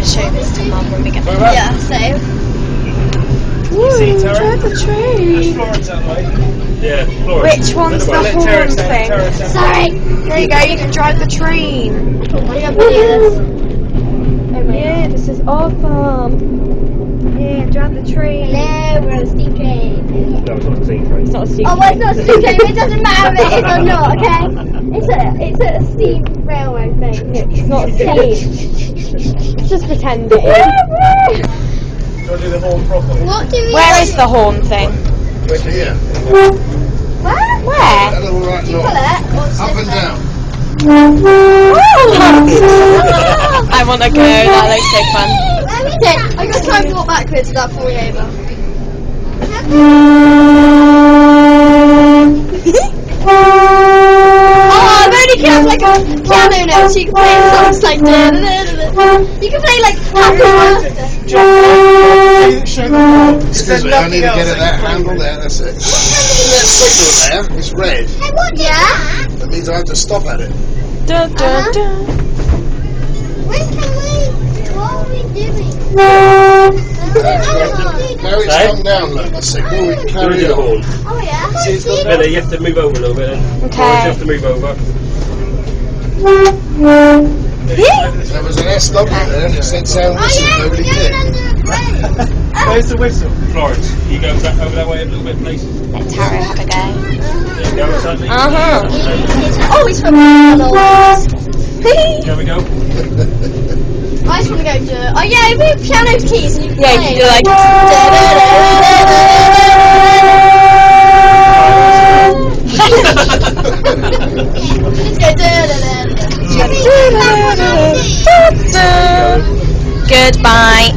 show this to Mum when we get back. Yeah, same. Ooh, drive the train. Florence that way. Yeah, Florence. Which one's the horn thing? Sorry. There you go, you can drive the train. Yeah, this is awesome. Yeah, drive the train. Hello, we're on a steam train. No, it's not a steam train. It's not a steam Oh, well, it's not a steam train. It doesn't matter if it is or not, okay? It's a steam railway thing. It's not steam. It's just pretending. Do you want to do the horn proper? What do we Where is the horn thing? Wait here. Where? Where? That little right Do you knob. pull it? Or Up and down. I want to go, that looks so fun. Okay, I'm going to try and walk backwards without falling over. Oh, I've only kept like a piano note, so you can play songs like you can play like Happy Birthday. Show the horn. Excuse me, I need to get at that handle there, that's it. That signal there is red. Yeah? That means I have to stop at it. Dun, dun, dun. When can we? What are we doing? Now it's come down, look, the signal, we can Do carry the on. horn. Oh yeah. Then you have to move over a little bit. Okay. You have to move over. There was an SW there and it said sound whistle, nobody did. Where's the whistle? Florence, you go back over that way a little bit, please. Let Tara have a go. There you go, something. Oh, he's from McDonald's. There we go. I just want to go to. Oh yeah, we have piano keys and you can Yeah, play. you do like. Let's go. Goodbye.